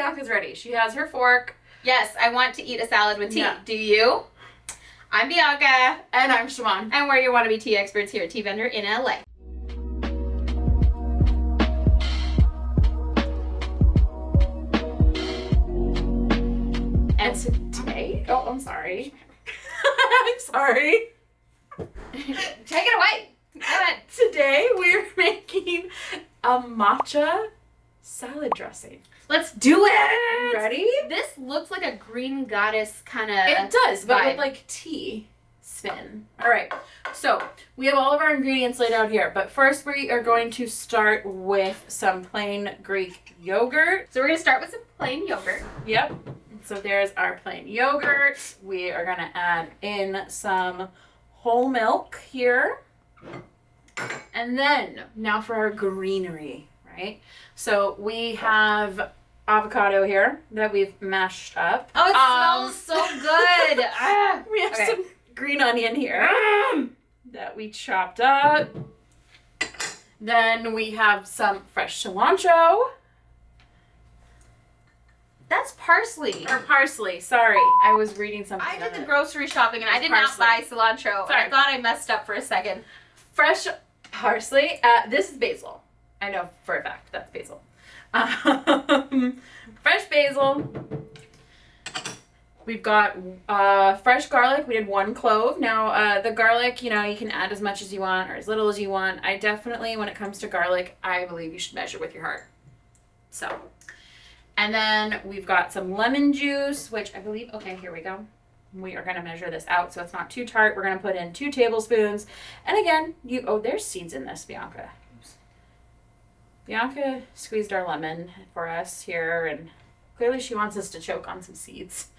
Bianca's ready. She has her fork. Yes, I want to eat a salad with tea. Yeah. Do you? I'm Bianca. And I'm Shimon. And we're your wannabe tea experts here at Tea Vendor in LA. And today, oh, I'm sorry. I'm sorry. Take it away. Go ahead. Today we're making a matcha salad dressing. Let's do it. Ready? This looks like a green goddess kind of. It does, but vibe. with like tea spin. All right. So we have all of our ingredients laid out here, but first we are going to start with some plain Greek yogurt. So we're gonna start with some plain yogurt. Yep. So there's our plain yogurt. We are gonna add in some whole milk here. And then now for our greenery, right? So we have avocado here that we've mashed up. Oh, it smells so good. We have some green onion here that we chopped up. Then we have some fresh cilantro. That's parsley. Or parsley, sorry. I was reading something. I did the grocery shopping and I did not buy cilantro. Sorry. I thought I messed up for a second. Fresh parsley. This is basil. I know for a fact that's basil. Fresh basil. We've got fresh garlic. We did 1 clove. Now, the garlic, you can add as much as you want or as little as you want. I definitely, when it comes to garlic, I believe you should measure with your heart. So, and then we've got some lemon juice, which I believe, okay, here we go. We are going to measure this out so it's not too tart. We're going to put in 2 tablespoons. And again, there's seeds in this, Bianca. Oops. Bianca squeezed our lemon for us here, and clearly she wants us to choke on some seeds.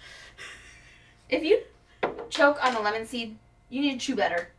If you choke on a lemon seed, you need to chew better.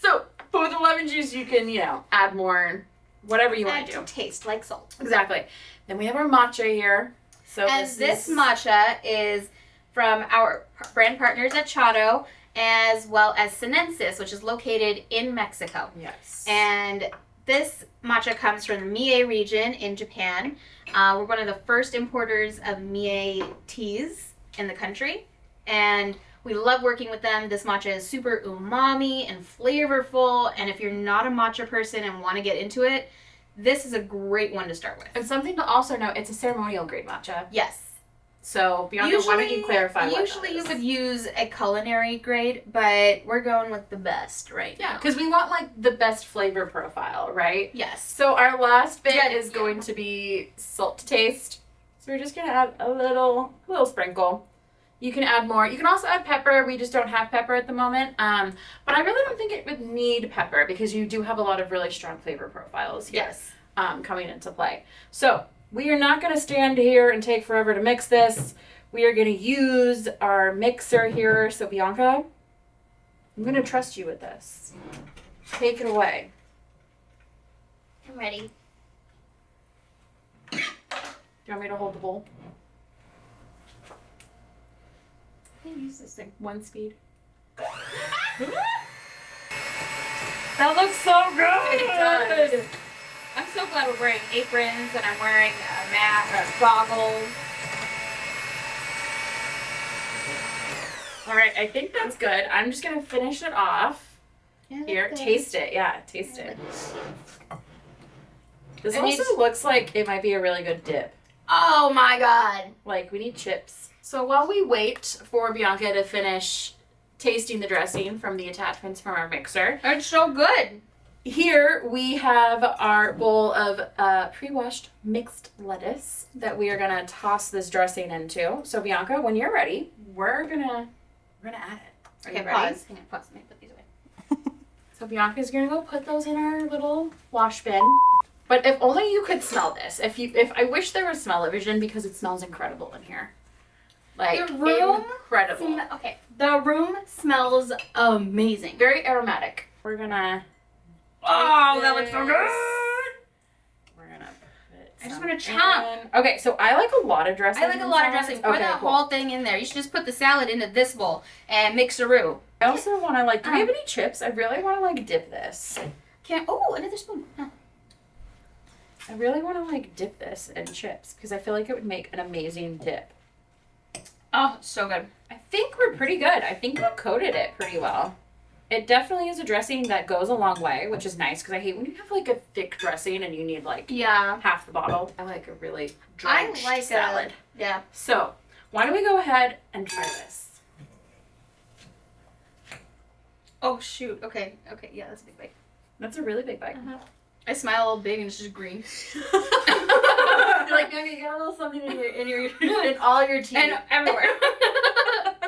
So, but with the lemon juice, you can, add more, whatever you want to do. Taste like salt. Exactly. Then we have our matcha here. So and this matcha is from our brand partners at Chato, as well as Sinensis, which is located in Mexico. Yes. And this matcha comes from the Mie region in Japan. We're one of the first importers of Mie teas in the country. And we love working with them. This matcha is super umami and flavorful. And if you're not a matcha person and want to get into it, this is a great one to start with. And something to also note, it's a ceremonial grade matcha. Yes. So, Bianca, why don't you clarify what that is? Usually you would use a culinary grade, but we're going with the best right now. Yeah, because we want, the best flavor profile, right? Yes. So our last bit is going to be salt to taste. So we're just going to add a little sprinkle. You can add more. You can also add pepper. We just don't have pepper at the moment. But I really don't think it would need pepper because you do have a lot of really strong flavor profiles here coming into play. So we are not going to stand here and take forever to mix this. We are going to use our mixer here. So Bianca, I'm going to trust you with this. Take it away. I'm ready. Do you want me to hold the bowl? I can use this thing. 1 speed. That looks so good! It does. I'm so glad we're wearing aprons and I'm wearing goggles. All right, I think that's good. I'm just going to finish it off. Here, taste it. Yeah, taste it. This also looks like it might be a really good dip. Oh my god. We need chips. So while we wait for Bianca to finish tasting the dressing from the attachments from our mixer. It's so good. Here we have our bowl of pre-washed mixed lettuce that we are gonna toss this dressing into. So Bianca, when you're ready, we're gonna add it. Okay, pause. Hang on, pause. Let me put these away. So Bianca's gonna go put those in our little wash bin. But if only you could smell this. If I wish there was smell-o-vision because it smells incredible in here. The room incredible. The room smells amazing. Very aromatic. We're gonna. Oh, that looks so good. We're gonna put. I just want to chomp. Okay, so I like a lot of dressing. I like a lot of dressing. Pour that whole thing in there. You should just put the salad into this bowl and mix-a-roo. I also want to do we have any chips? I really want to dip this. Another spoon. Huh. I really want to like dip this in chips because I feel like it would make an amazing dip. Oh, so good. I think we're pretty good. I think we coated it pretty well. It definitely is a dressing that goes a long way, which is nice because I hate when you have like a thick dressing and you need like half the bottle. I like a really dry salad. Yeah. So why don't we go ahead and try this? Oh shoot. Okay. Yeah, that's a big bite. That's a really big bite. I smile a little big and it's just green. You're like, no, you got a little something in all your teeth. And everywhere.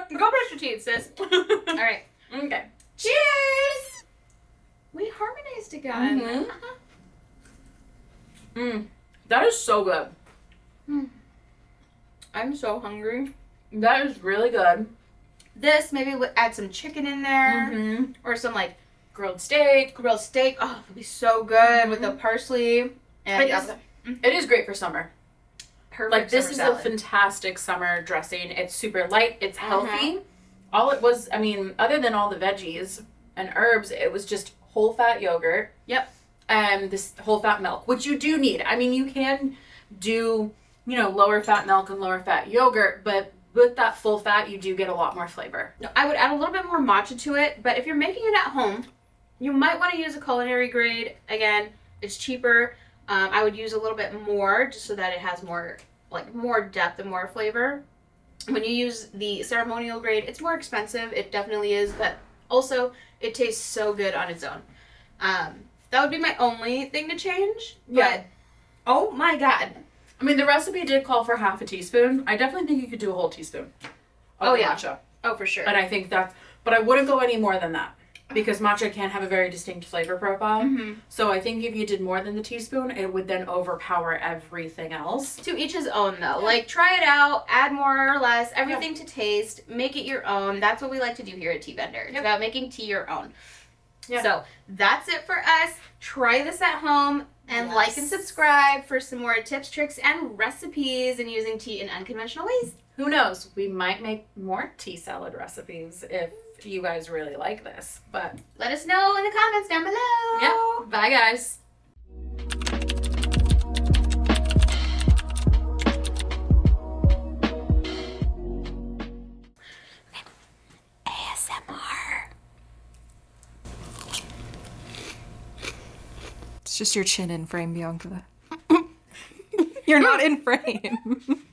Go brush your teeth, sis. All right. Okay. Cheers! We harmonized again. That is so good. I'm so hungry. That is really good. This, maybe we'll add some chicken in there. Or some like grilled steak. Oh, it'll be so good with the parsley. And it is great for summer. Perfect. Like this is salad. a fantastic summer dressing. It's super light. It's healthy. All it was, I mean, other than all the veggies and herbs, it was just whole fat yogurt. Yep. And this whole fat milk, which you do need. I mean, you can do, lower fat milk and lower fat yogurt, but with that full fat, you do get a lot more flavor. No, I would add a little bit more matcha to it, but if you're making it at home, you might want to use a culinary grade. Again, it's cheaper. I would use a little bit more just so that it has more depth and more flavor. When you use the ceremonial grade, it's more expensive. It definitely is, but also it tastes so good on its own. That would be my only thing to change. Yeah. But, oh my God. I mean, the recipe did call for half a teaspoon. I definitely think you could do a whole teaspoon of matcha. Oh, for sure. And I think but I wouldn't go any more than that because matcha can have a very distinct flavor profile. So I think if you did more than the teaspoon, it would then overpower everything else. To each his own, though. Like, try it out, add more or less, everything to taste, make it your own. That's what we like to do here at Tea Vendor. It's about making tea your own. Yeah. So that's it for us. Try this at home and like and subscribe for some more tips, tricks, and recipes in using tea in unconventional ways. Who knows? We might make more tea salad recipes if you guys really like this. But let us know in the comments down below. Yeah. Bye, guys. It's just your chin in frame, Bianca. You're not in frame.